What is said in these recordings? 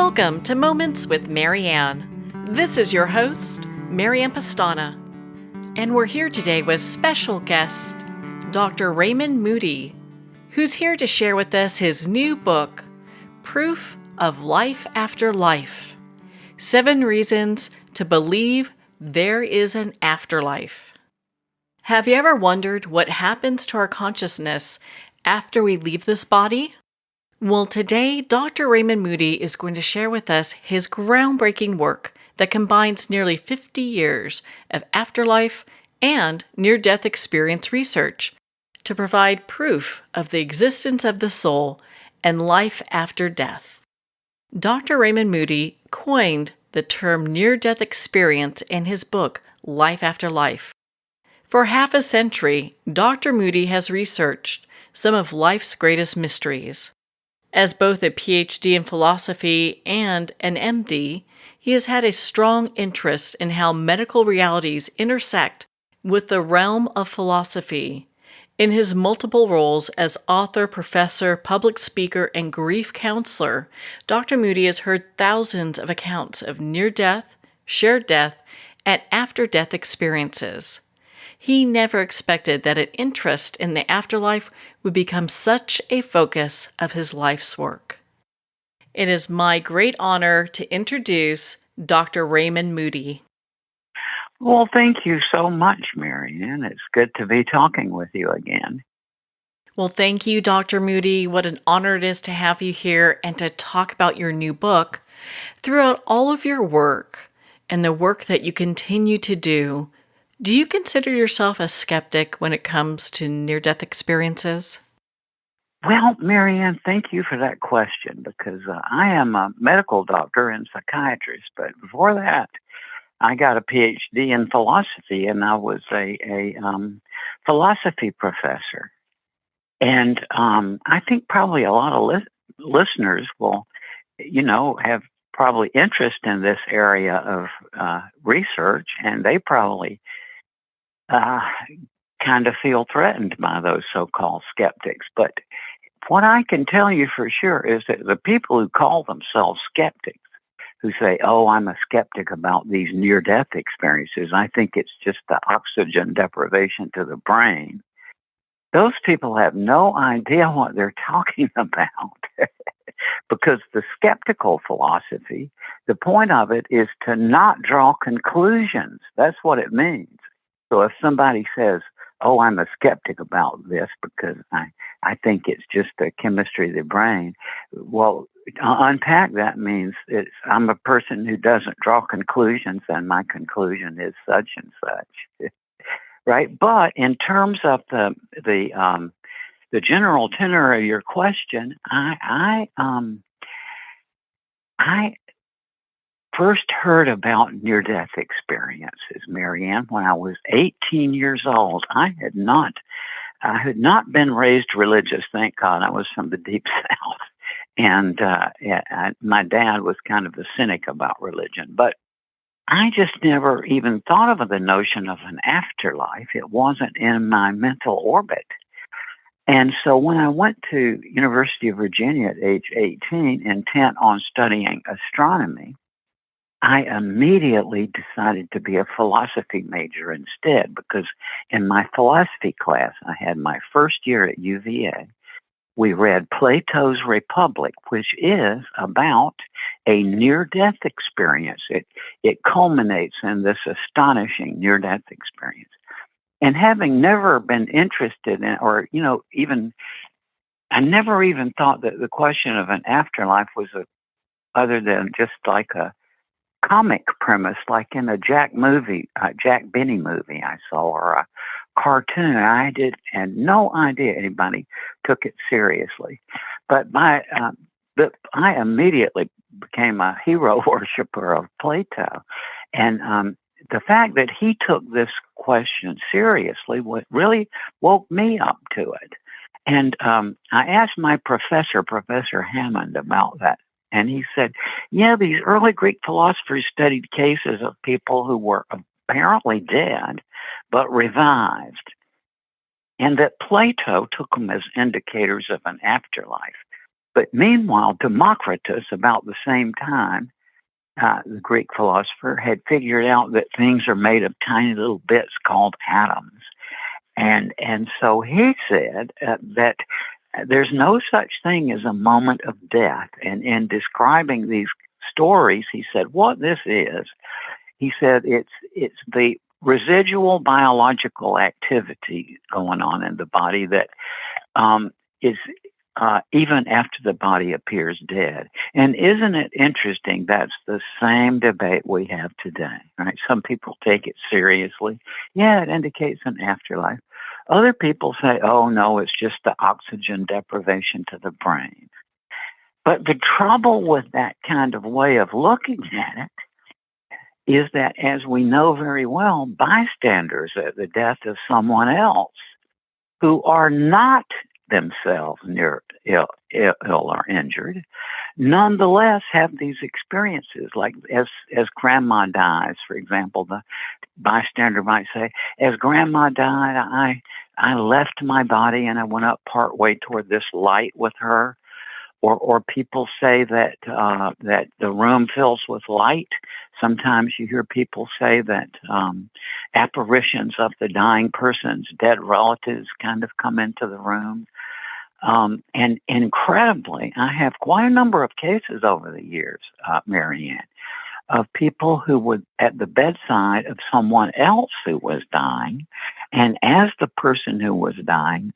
Welcome to Moments with Marianne. This is your host, Marianne Pastana, and we're here today with special guest, Dr. Raymond Moody, who's here to share with us his new book, Proof of Life After Life: 7 Reasons to Believe There is an Afterlife. Have you ever wondered what happens to our consciousness after we leave this body? Well, today, Dr. Raymond Moody is going to share with us his groundbreaking work that combines nearly 50 years of afterlife and near-death experience research to provide proof of the existence of the soul and life after death. Dr. Raymond Moody coined the term near-death experience in his book, Life After Life. For half a century, Dr. Moody has researched some of life's greatest mysteries. As both a PhD in philosophy and an MD, he has had a strong interest in how medical realities intersect with the realm of philosophy. In his multiple roles as author, professor, public speaker, and grief counselor, Dr. Moody has heard thousands of accounts of near-death, shared death, and after-death experiences. He never expected that an interest in the afterlife would become such a focus of his life's work. It is my great honor to introduce Dr. Raymond Moody. Well, thank you so much, Marianne. It's good to be talking with you again. Well, thank you, Dr. Moody. What an honor it is to have you here and to talk about your new book. Throughout all of your work and the work that you continue to do you consider yourself a skeptic when it comes to near-death experiences? Well, Marianne, thank you for that question because I am a medical doctor and psychiatrist, but before that, I got a PhD in philosophy, and I was a philosophy professor. And I think probably a lot of listeners will, have probably interest in this area of research, and they probably kind of feel threatened by those so-called skeptics. But what I can tell you for sure is that the people who call themselves skeptics, who say, oh, I'm a skeptic about these near-death experiences, I think it's just the oxygen deprivation to the brain, those people have no idea what they're talking about. Because the skeptical philosophy, the point of it is to not draw conclusions. That's what it means. So if somebody says, oh, I'm a skeptic about this because I think it's just the chemistry of the brain, well, unpack that means I'm a person who doesn't draw conclusions, and my conclusion is such and such, right? But in terms of the general tenor of your question, I first heard about near-death experiences, Marianne, when I was 18 years old. I had not been raised religious, thank God. I was from the Deep South. And my dad was kind of a cynic about religion. But I just never even thought of the notion of an afterlife. It wasn't in my mental orbit. And so when I went to University of Virginia at age 18, intent on studying astronomy, I immediately decided to be a philosophy major instead, because in my philosophy class, I had my first year at UVA, we read Plato's Republic, which is about a near-death experience. It culminates in this astonishing near-death experience. And having never been interested in, or, I never even thought that the question of an afterlife was other than just like a comic premise, like in a Jack Benny movie I saw, or a cartoon. I had no idea anybody took it seriously. But I immediately became a hero worshiper of Plato. And the fact that he took this question seriously really woke me up to it. And I asked my professor, Professor Hammond, about that. And he said, yeah, these early Greek philosophers studied cases of people who were apparently dead, but revived. And that Plato took them as indicators of an afterlife. But meanwhile, Democritus, about the same time, the Greek philosopher, had figured out that things are made of tiny little bits called atoms. And so he said that there's no such thing as a moment of death. And in describing these stories, he said, what this is, he said, it's the residual biological activity going on in the body that is even after the body appears dead. And isn't it interesting? That's the same debate we have today, right? Some people take it seriously. Yeah, it indicates an afterlife. Other people say, oh, no, it's just the oxygen deprivation to the brain. But the trouble with that kind of way of looking at it is that, as we know very well, bystanders at the death of someone else who are not themselves near ill or injured, nonetheless have these experiences. Like as grandma dies, for example, the bystander might say, as grandma died, I left my body and I went up part way toward this light with her. Or people say that that the room fills with light. Sometimes you hear people say that apparitions of the dying person's dead relatives kind of come into the room. And incredibly, I have quite a number of cases over the years, Marianne, of people who were at the bedside of someone else who was dying. And as the person who was dying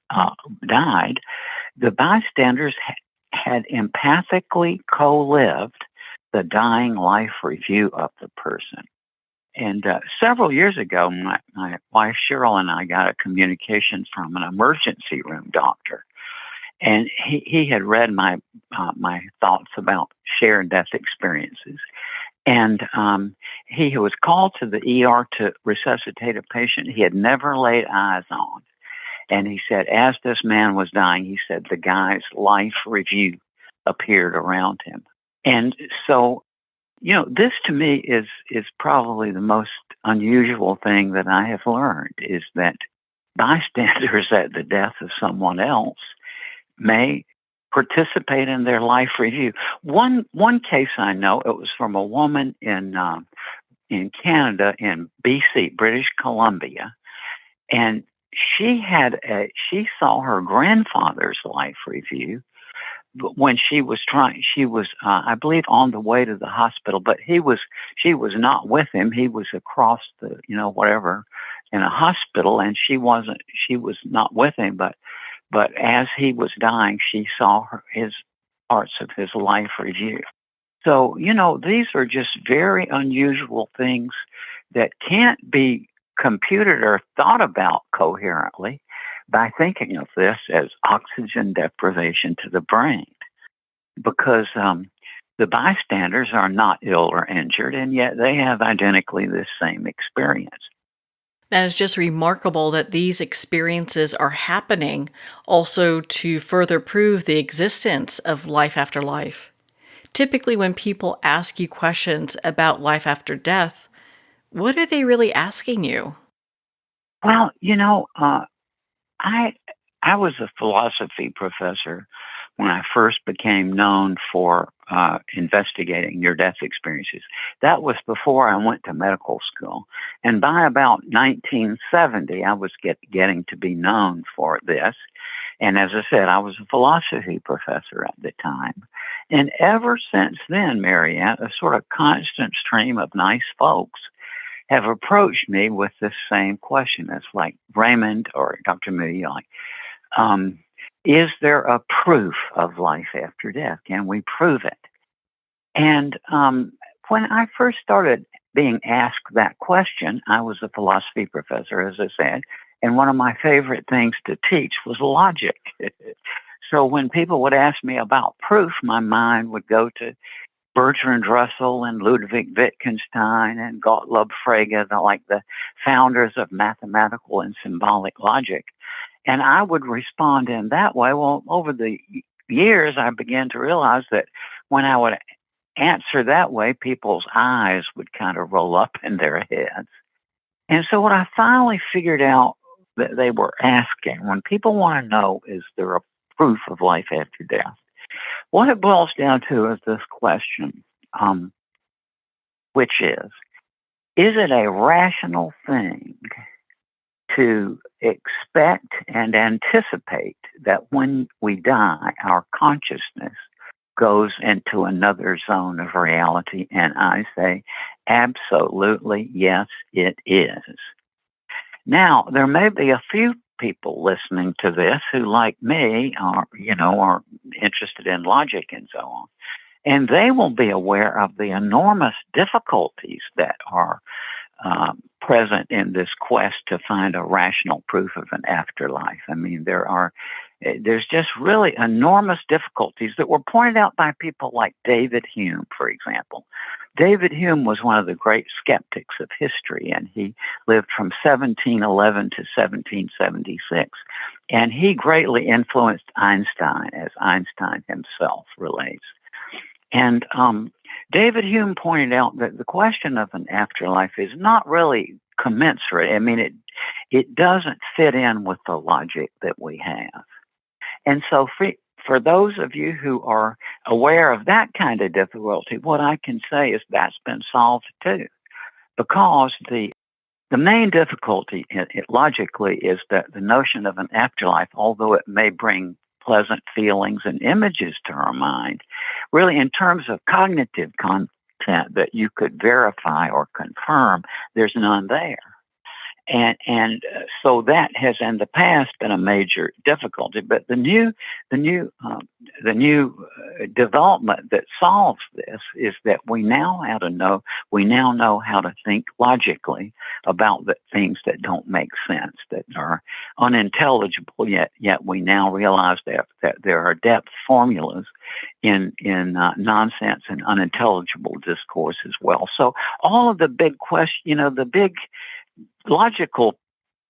died, the bystanders had empathically co-lived the dying life review of the person. And several years ago, my wife Cheryl and I got a communication from an emergency room doctor. And he had read my thoughts about shared death experiences. And he was called to the ER to resuscitate a patient he had never laid eyes on. And he said, as this man was dying, he said, the guy's life review appeared around him. And so, this to me is probably the most unusual thing that I have learned, is that bystanders at the death of someone else may participate in their life review. One case I know, it was from a woman in Canada, in BC, British Columbia, and she saw her grandfather's life review when she was I believe, on the way to the hospital, but she was not with him. He was across the, whatever, in a hospital, and she was not with him, but as he was dying, she saw his parts of his life review. So, these are just very unusual things that can't be computed or thought about coherently by thinking of this as oxygen deprivation to the brain, because the bystanders are not ill or injured, and yet they have identically the same experience. That is just remarkable that these experiences are happening also to further prove the existence of life after life. Typically, when people ask you questions about life after death, what are they really asking you? Well, I was a philosophy professor when I first became known for investigating near-death experiences. That was before I went to medical school. And by about 1970, I was getting to be known for this. And as I said, I was a philosophy professor at the time. And ever since then, Marianne, a sort of constant stream of nice folks have approached me with this same question. It's like, Raymond or Dr. Moody, like, is there a proof of life after death? Can we prove it? And when I first started being asked that question, I was a philosophy professor, as I said, and one of my favorite things to teach was logic. So when people would ask me about proof, my mind would go to Bertrand Russell and Ludwig Wittgenstein and Gottlob Frege, like the founders of mathematical and symbolic logic. And I would respond in that way. Well, over the years, I began to realize that when I would answer that way, people's eyes would kind of roll up in their heads. And so what I finally figured out that they were asking, when people want to know, is there a proof of life after death? What it boils down to is this question, which is it a rational thing to expect and anticipate that when we die, our consciousness goes into another zone of reality? And I say, absolutely, yes, it is. Now, there may be a few people listening to this who, like me, are interested in logic and so on. And they will be aware of the enormous difficulties that are present in this quest to find a rational proof of an afterlife. I mean, there's just really enormous difficulties that were pointed out by people like David Hume, for example. David Hume was one of the great skeptics of history, and he lived from 1711 to 1776. And he greatly influenced Einstein, as Einstein himself relates. And David Hume pointed out that the question of an afterlife is not really commensurate. I mean, it doesn't fit in with the logic that we have. And so for those of you who are aware of that kind of difficulty, what I can say is that's been solved too. Because the main difficulty logically is that the notion of an afterlife, although it may bring pleasant feelings and images to our mind, really in terms of cognitive content that you could verify or confirm, there's none there. And so that has in the past been a major difficulty. But the new development that solves this is that we now know how to think logically about the things that don't make sense, that are unintelligible. Yet we now realize that there are depth formulas in nonsense and unintelligible discourse as well. So all of the big the big logical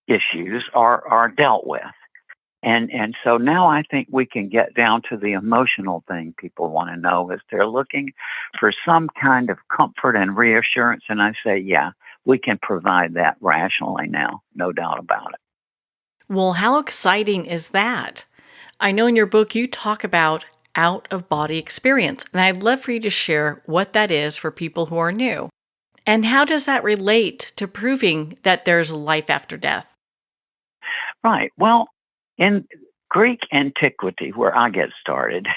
issues are dealt with. And so now I think we can get down to the emotional thing people want to know, is they're looking for some kind of comfort and reassurance. And I say, yeah, we can provide that rationally now, no doubt about it. Well, how exciting is that? I know in your book you talk about out-of-body experience, and I'd love for you to share what that is for people who are new. And how does that relate to proving that there's life after death? Right. Well, in Greek antiquity, where I get started,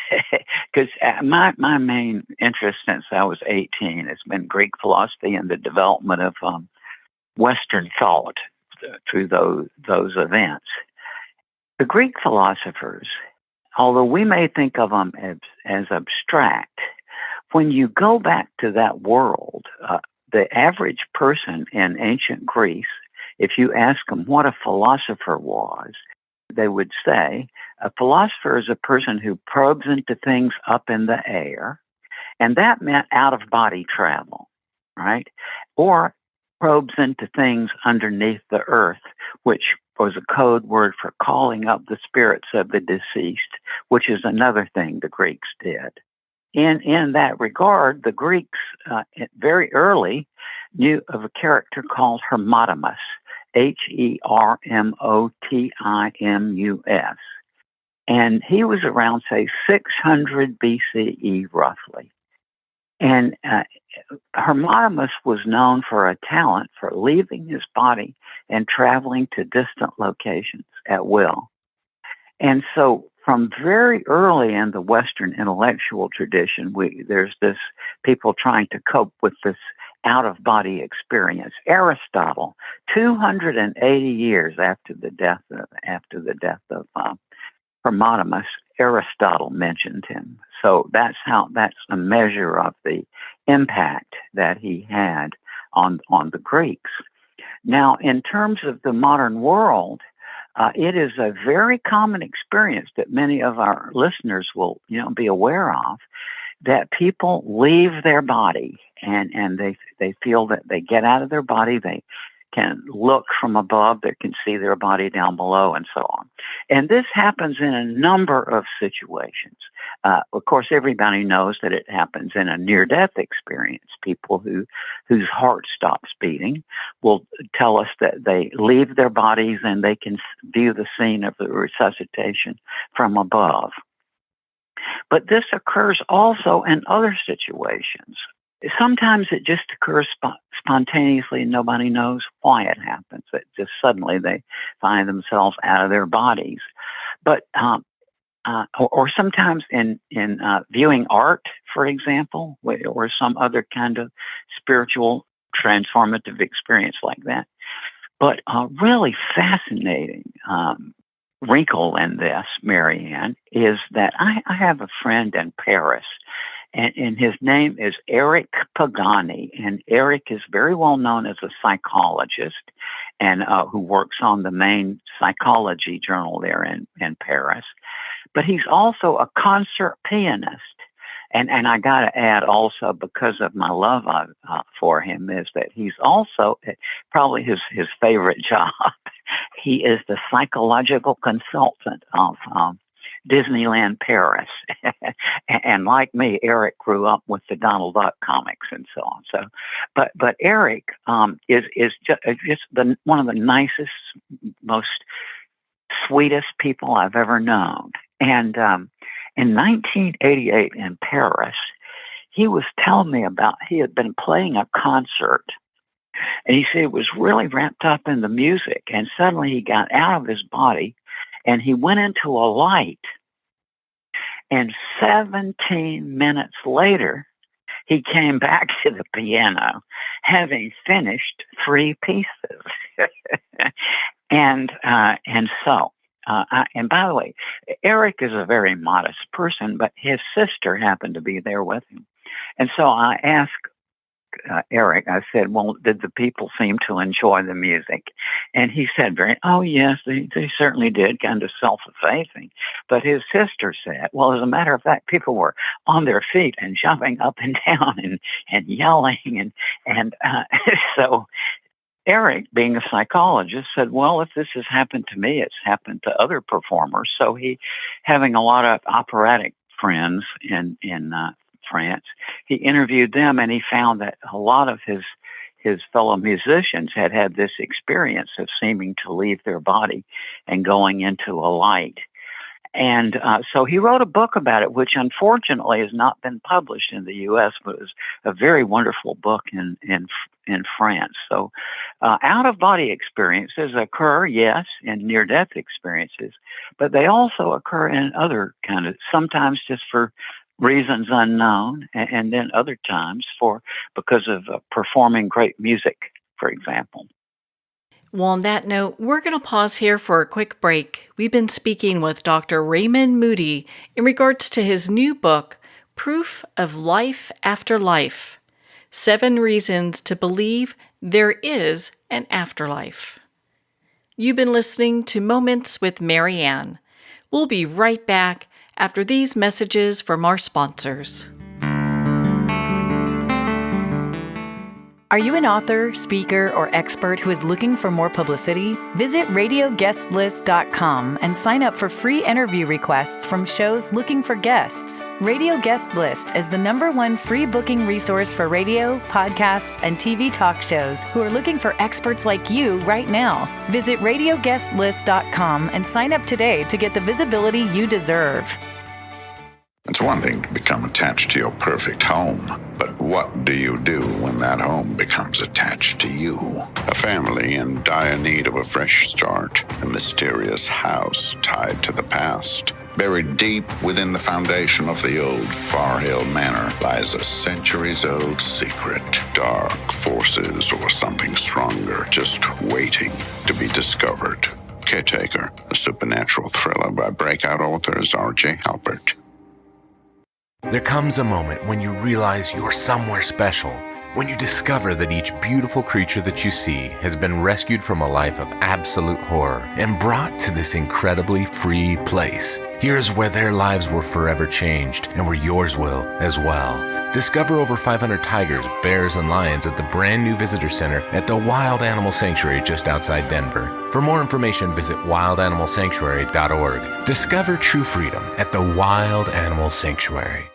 because my main interest since I was 18 has been Greek philosophy and the development of Western thought through those events. The Greek philosophers, although we may think of them as abstract, when you go back to that world, the average person in ancient Greece, if you ask them what a philosopher was, they would say a philosopher is a person who probes into things up in the air, and that meant out-of-body travel, right? Or probes into things underneath the earth, which was a code word for calling up the spirits of the deceased, which is another thing the Greeks did. In that regard, the Greeks very early knew of a character called Hermotimus, Hermotimus. And he was around, say, 600 BCE, roughly. And Hermotimus was known for a talent for leaving his body and traveling to distant locations at will. And so from very early in the Western intellectual tradition, there's this people trying to cope with this out-of-body experience. Aristotle, 280 years after the death of Hermotimus, Aristotle mentioned him. So that's a measure of the impact that he had on the Greeks. Now, in terms of the modern world, it is a very common experience that many of our listeners will, be aware of, that people leave their body and they feel that they get out of their body, they can look from above, they can see their body down below, and so on. And this happens in a number of situations. Of course, everybody knows that it happens in a near-death experience. People whose heart stops beating will tell us that they leave their bodies and they can view the scene of the resuscitation from above. But this occurs also in other situations. Sometimes it just occurs spontaneously and nobody knows why it happens. It just suddenly they find themselves out of their bodies. But or sometimes in viewing art, for example, or some other kind of spiritual transformative experience like that. But a really fascinating wrinkle in this, Marianne, is that I have a friend in Paris, and his name is Eric Pagani. And Eric is very well known as a psychologist and who works on the main psychology journal there in Paris. But he's also a concert pianist. And I got to add also, because of my love for him, is that he's also probably his favorite job. He is the psychological consultant of Disneyland Paris. And like me, Eric grew up with the Donald Duck comics and so on. So, but Eric is just one of the nicest, most sweetest people I've ever known. And in 1988 in Paris, he was telling me about, he had been playing a concert, and he said he was really wrapped up in the music, and suddenly he got out of his body and he went into a light, and 17 minutes later he came back to the piano having finished 3 pieces. and so and by the way, Eric is a very modest person, but his sister happened to be there with him. And so I asked Eric, I said, well, did the people seem to enjoy the music? And he said, oh, yes, they certainly did, kind of self-effacing. But his sister said, well, as a matter of fact, people were on their feet and jumping up and down and yelling. And so Eric, being a psychologist, said, well, if this has happened to me, it's happened to other performers. So he, having a lot of operatic friends in France, he interviewed them, and he found that a lot of his fellow musicians had this experience of seeming to leave their body and going into a light. And so he wrote a book about it, which unfortunately has not been published in the U.S., but is a very wonderful book in France. So out-of-body experiences occur, yes, in near-death experiences, but they also occur in other kind of, sometimes just for reasons unknown, and then other times because of performing great music, for example. Well, on that note, we're going to pause here for a quick break. We've been speaking with Dr. Raymond Moody in regards to his new book, Proof of Life After Life: 7 Reasons to Believe There Is an Afterlife. You've been listening to Moments with Marianne. We'll be right back after these messages from our sponsors. Are you an author, speaker, or expert who is looking for more publicity? Visit radioguestlist.com and sign up for free interview requests from shows looking for guests. Radio Guest List is the #1 free booking resource for radio, podcasts, and TV talk shows who are looking for experts like you right now. Visit radioguestlist.com and sign up today to get the visibility you deserve. It's one thing to become attached to your perfect home, but what do you do when that home becomes attached to you? A family in dire need of a fresh start, a mysterious house tied to the past. Buried deep within the foundation of the old Far Hill Manor lies a centuries-old secret. Dark forces or something stronger just waiting to be discovered. Caretaker, a supernatural thriller by breakout authors R.J. Halpert. There comes a moment when you realize you're somewhere special, when you discover that each beautiful creature that you see has been rescued from a life of absolute horror and brought to this incredibly free place. Here's where their lives were forever changed, and where yours will as well. Discover over 500 tigers, bears, and lions at the brand new visitor center at the Wild Animal Sanctuary just outside Denver. For more information, visit wildanimalsanctuary.org. Discover true freedom at the Wild Animal Sanctuary.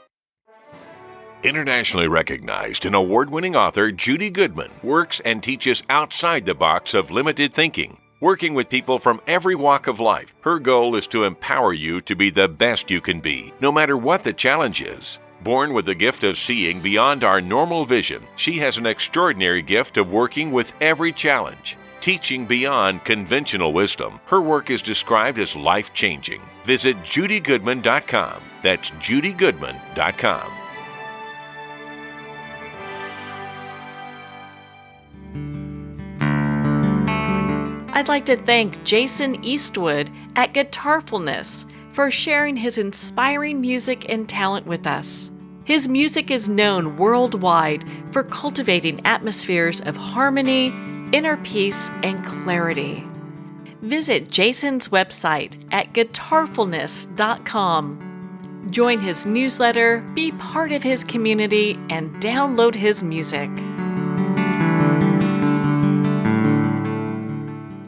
Internationally recognized and award-winning author Judy Goodman works and teaches outside the box of limited thinking. Working with people from every walk of life, her goal is to empower you to be the best you can be, no matter what the challenge is. Born with the gift of seeing beyond our normal vision, she has an extraordinary gift of working with every challenge. Teaching beyond conventional wisdom, her work is described as life-changing. Visit judygoodman.com. That's judygoodman.com. I'd like to thank Jason Eastwood at Guitarfulness for sharing his inspiring music and talent with us. His music is known worldwide for cultivating atmospheres of harmony, inner peace, and clarity. Visit Jason's website at guitarfulness.com. Join his newsletter, be part of his community, and download his music.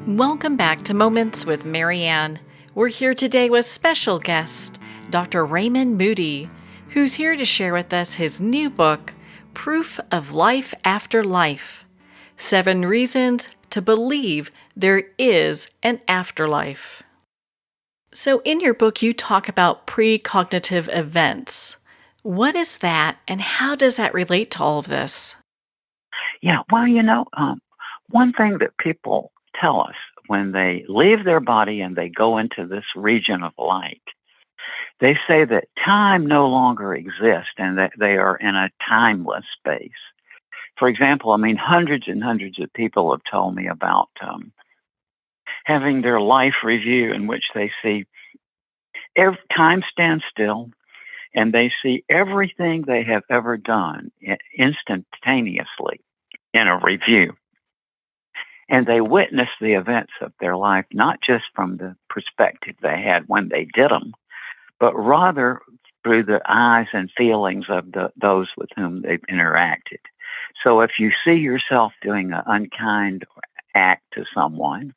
Welcome back to Moments with Marianne. We're here today with special guest, Dr. Raymond Moody, who's here to share with us his new book, Proof of Life After Life: 7 Reasons to Believe There Is an Afterlife. So in your book, you talk about precognitive events. What is that, and how does that relate to all of this? Yeah, well, one thing that people tell us when they leave their body and they go into this region of light, they say that time no longer exists and that they are in a timeless space. For example, hundreds and hundreds of people have told me about having their life review in which they see time stand still and they see everything they have ever done instantaneously in a review. And they witness the events of their life, not just from the perspective they had when they did them, but rather through the eyes and feelings of those with whom they've interacted. So if you see yourself doing an unkind act to someone,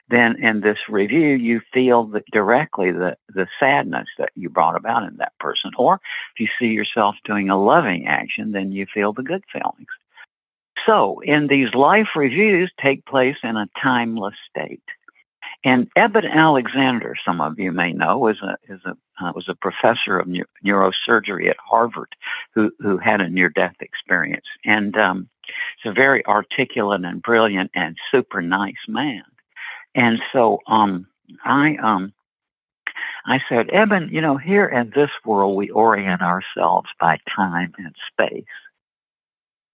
then in this review, you feel directly the sadness that you brought about in that person. Or if you see yourself doing a loving action, then you feel the good feelings. So, in these life reviews take place in a timeless state. And Eben Alexander, some of you may know, was a professor of neurosurgery at Harvard who had a near-death experience. And he's a very articulate and brilliant and super nice man. And so I said, Eben, here in this world, we orient ourselves by time and space.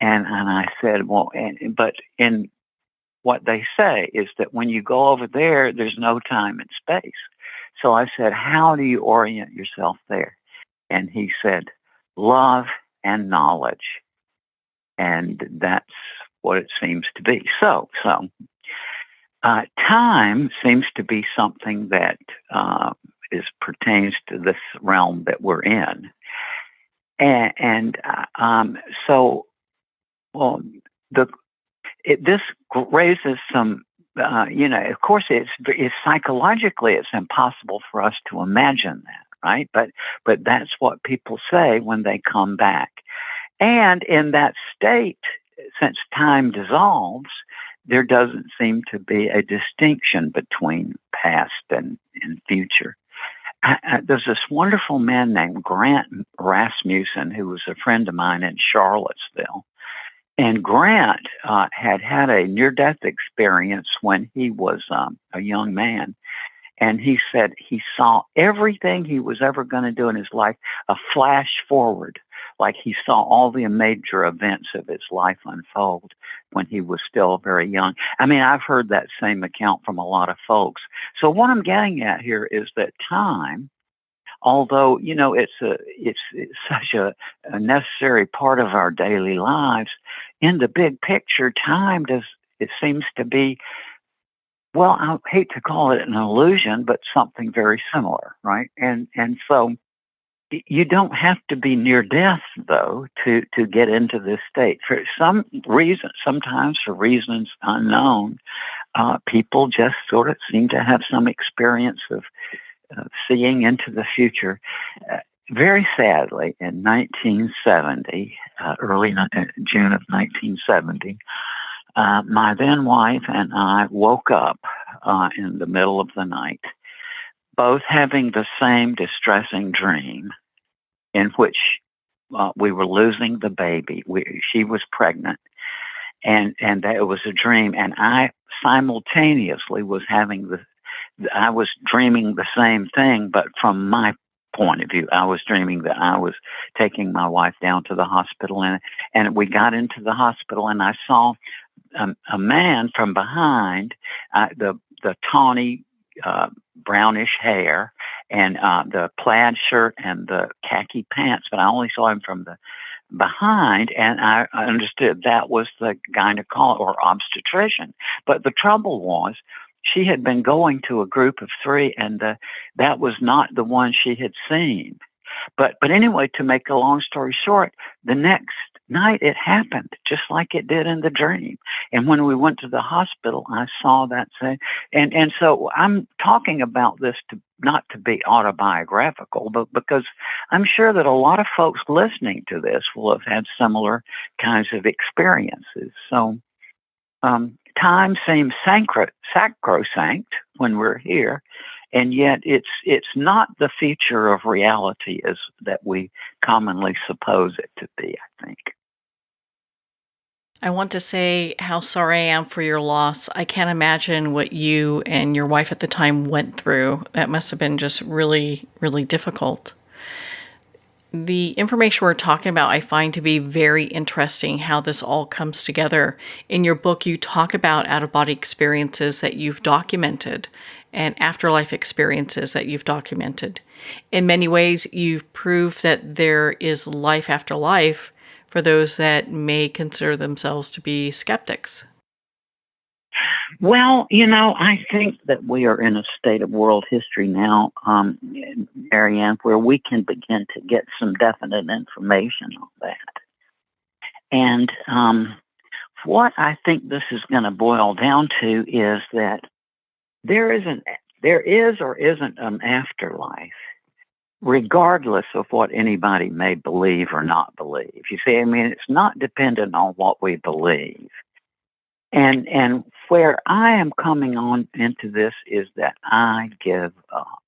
And I said, but in what they say is that when you go over there, there's no time and space. So I said, how do you orient yourself there? And he said, love and knowledge. And that's what it seems to be. So time seems to be something that pertains to this realm that we're in. This raises some, of course, it's psychologically, it's impossible for us to imagine that, right? But that's what people say when they come back. And in that state, since time dissolves, there doesn't seem to be a distinction between past and future. There's this wonderful man named Grant Rasmussen who was a friend of mine in Charlottesville. And Grant had a near-death experience when he was a young man. And he said he saw everything he was ever going to do in his life, a flash forward, like he saw all the major events of his life unfold when he was still very young. I've heard that same account from a lot of folks. So what I'm getting at here is that time, although, it's such a necessary part of our daily lives, in the big picture, it seems to be, well, I hate to call it an illusion, but something very similar, right? And so you don't have to be near death, though, to get into this state. For some reason, sometimes for reasons unknown, people just sort of seem to have some experience of seeing into the future. Very sadly, in 1970, early June of 1970, my then wife and I woke up in the middle of the night, both having the same distressing dream in which we were losing the baby. She was pregnant, and that it was a dream, and I simultaneously was I was dreaming the same thing, but from my point of view. I was dreaming that I was taking my wife down to the hospital, and we got into the hospital, and I saw a man from behind, the tawny brownish hair and the plaid shirt and the khaki pants, but I only saw him from the behind, and I understood that was the gynecologist or obstetrician. But the trouble was, she had been going to a group of 3, and that was not the one she had seen. But anyway, to make a long story short, the next night it happened just like it did in the dream. And when we went to the hospital, I saw that same. And so I'm talking about this not to be autobiographical, but because I'm sure that a lot of folks listening to this will have had similar kinds of experiences. So time seems sacrosanct when we're here, and yet it's not the feature of reality as that we commonly suppose it to be, I think. I want to say how sorry I am for your loss. I can't imagine what you and your wife at the time went through. That must have been just really, really difficult. The information we're talking about, I find to be very interesting how this all comes together. In your book, you talk about out-of-body experiences that you've documented and afterlife experiences that you've documented. In many ways, you've proved that there is life after life for those that may consider themselves to be skeptics. Well, I think that we are in a state of world history now, Marianne, where we can begin to get some definite information on that. And what I think this is going to boil down to is that there is or isn't an afterlife, regardless of what anybody may believe or not believe. You see, it's not dependent on what we believe. And where I am coming on into this is that I give up.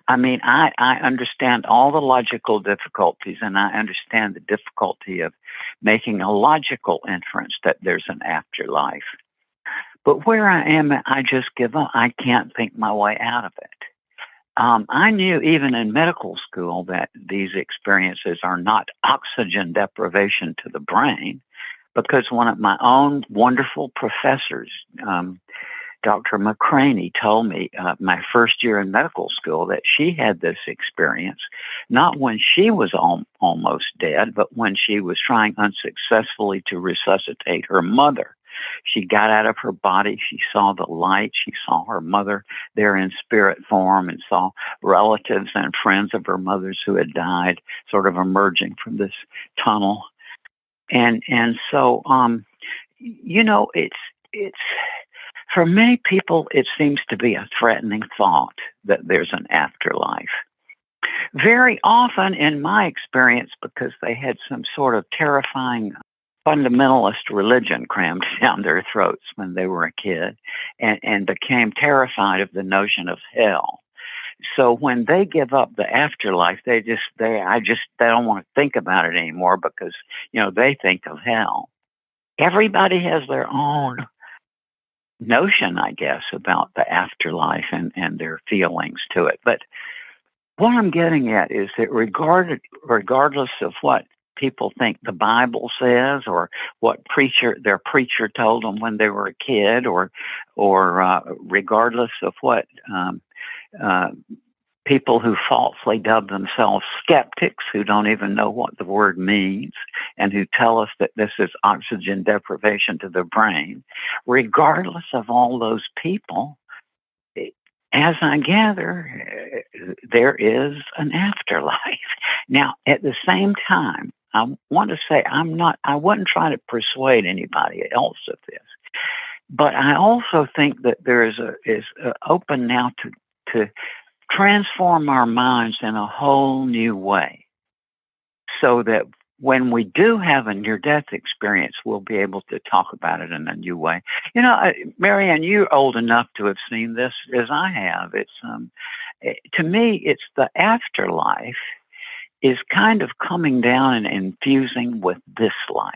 I understand all the logical difficulties, and I understand the difficulty of making a logical inference that there's an afterlife. But where I am, I just give up. I can't think my way out of it. I knew even in medical school that these experiences are not oxygen deprivation to the brain, because one of my own wonderful professors, Dr. McCraney, told me my first year in medical school that she had this experience, not when she was almost dead, but when she was trying unsuccessfully to resuscitate her mother. She got out of her body. She saw the light. She saw her mother there in spirit form, and saw relatives and friends of her mother's who had died sort of emerging from this tunnel. And so, it's for many people, it seems to be a threatening thought that there's an afterlife. Very often, in my experience, because they had some sort of terrifying fundamentalist religion crammed down their throats when they were a kid, and became terrified of the notion of hell. So when they give up the afterlife, they don't want to think about it anymore, because they think of hell. Everybody has their own notion, I guess, about the afterlife and their feelings to it. But what I'm getting at is that regardless of what people think the Bible says, or what their preacher told them when they were a kid, or regardless of what people who falsely dub themselves skeptics, who don't even know what the word means, and who tell us that this is oxygen deprivation to the brain, regardless of all those people, as I gather, there is an afterlife. Now, at the same time, I want to say I wouldn't try to persuade anybody else of this, but I also think that there is open now to transform our minds in a whole new way, so that when we do have a near-death experience, we'll be able to talk about it in a new way. Marianne, you're old enough to have seen this as I have. To me, it's the afterlife is kind of coming down and infusing with this life.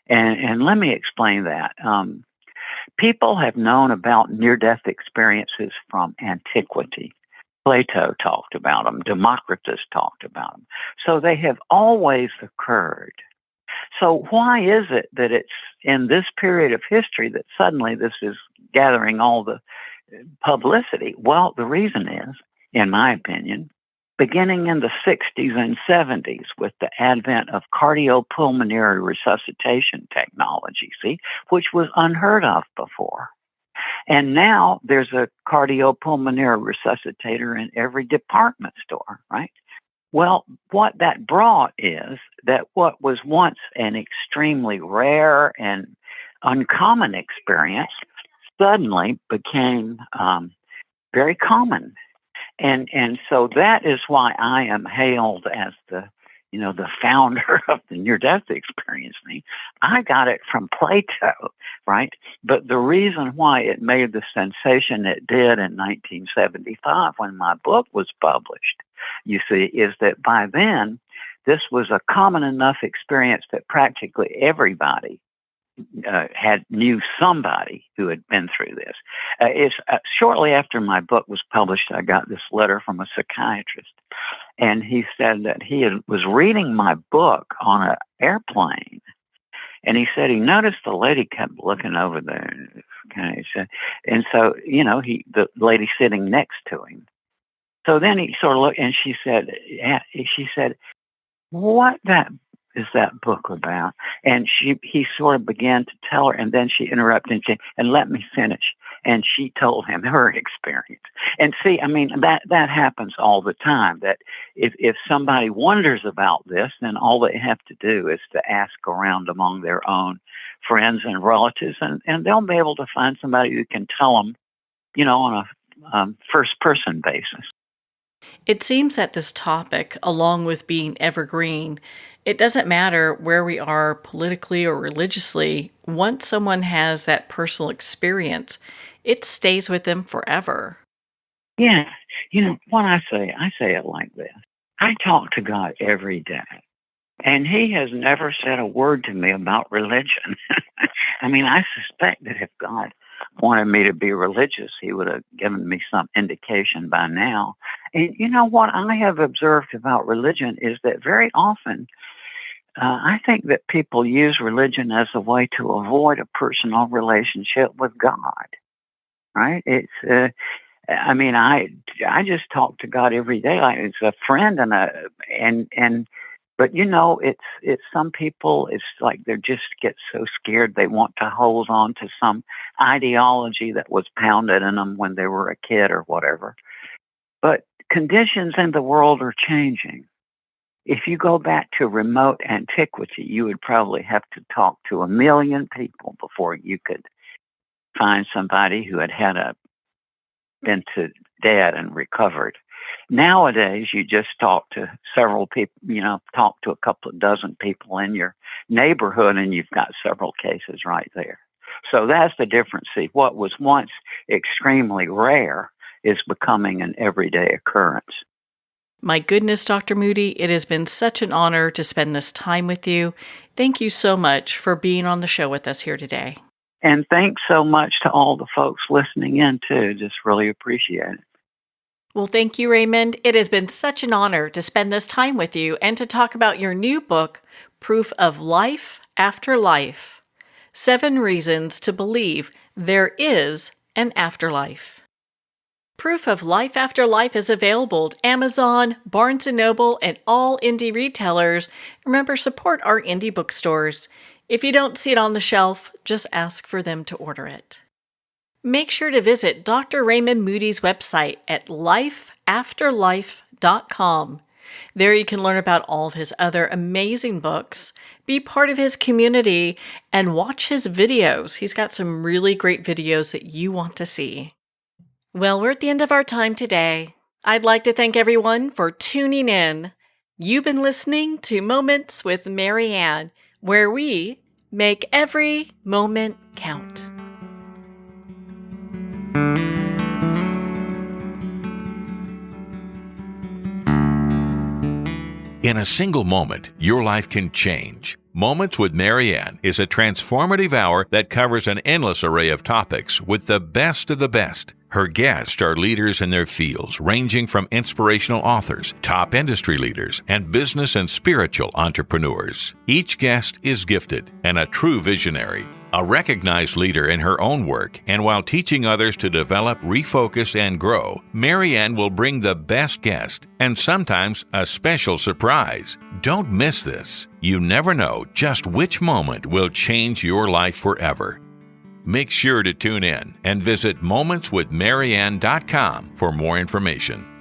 And let me explain that. People have known about near-death experiences from antiquity. Plato talked about them. Democritus talked about them. So they have always occurred. So why is it that it's in this period of history that suddenly this is gathering all the publicity? Well, the reason is, in my opinion, beginning in the 60s and 70s with the advent of cardiopulmonary resuscitation technology, which was unheard of before. And now there's a cardiopulmonary resuscitator in every department store, right? Well, what that brought is that what was once an extremely rare and uncommon experience suddenly became very common. And so that is why I am hailed as the founder of the near-death experience. I got it from Plato, right? But the reason why it made the sensation it did in 1975 when my book was published, you see, is that by then, this was a common enough experience that practically everybody knew somebody who had been through this. It's shortly after my book was published, I got this letter from a psychiatrist, and he said that he was reading my book on an airplane, and he said he noticed the lady kept looking over there, and so the lady sitting next to him. So then he sort of looked, and she said, "What is that book about?" And he sort of began to tell her, and then she interrupted and said, "And let me finish." And she told him her experience. And see, I mean, that happens all the time, that if somebody wonders about this, then all they have to do is to ask around among their own friends and relatives, and they'll be able to find somebody who can tell them, on a first-person basis. It seems that this topic, along with being evergreen, it doesn't matter where we are politically or religiously, once someone has that personal experience, it stays with them forever. Yeah. What I say it like this. I talk to God every day, and he has never said a word to me about religion. I mean, I suspect that if God wanted me to be religious, he would have given me some indication by now. And what I have observed about religion is that very often, I think that people use religion as a way to avoid a personal relationship with God. Right? It's, I just talk to God every day like it's a friend, but it's some people, it's like they just get so scared they want to hold on to some ideology that was pounded in them when they were a kid or whatever. But conditions in the world are changing. If you go back to remote antiquity, you would probably have to talk to 1 million people before you could find somebody who had been to dead and recovered. Nowadays, you just talk to several people, talk to a couple of dozen people in your neighborhood, and you've got several cases right there. So that's the difference. See, what was once extremely rare is becoming an everyday occurrence. My goodness, Dr. Moody, it has been such an honor to spend this time with you. Thank you so much for being on the show with us here today. And thanks so much to all the folks listening in, too. Just really appreciate it. Well, thank you, Raymond. It has been such an honor to spend this time with you and to talk about your new book, Proof of Life After Life: 7 Reasons to Believe There Is an Afterlife. Proof of Life After Life is available at Amazon, Barnes & Noble, and all indie retailers. Remember, support our indie bookstores. If you don't see it on the shelf, just ask for them to order it. Make sure to visit Dr. Raymond Moody's website at lifeafterlife.com. There you can learn about all of his other amazing books, be part of his community, and watch his videos. He's got some really great videos that you want to see. Well, we're at the end of our time today. I'd like to thank everyone for tuning in. You've been listening to Moments with Marianne, where we make every moment count. In a single moment, your life can change. Moments with Marianne is a transformative hour that covers an endless array of topics with the best of the best. Her guests are leaders in their fields, ranging from inspirational authors, top industry leaders, and business and spiritual entrepreneurs. Each guest is gifted and a true visionary, a recognized leader in her own work, and while teaching others to develop, refocus, and grow, Marianne will bring the best guest and sometimes a special surprise. Don't miss this. You never know just which moment will change your life forever. Make sure to tune in and visit momentswithmarianne.com for more information.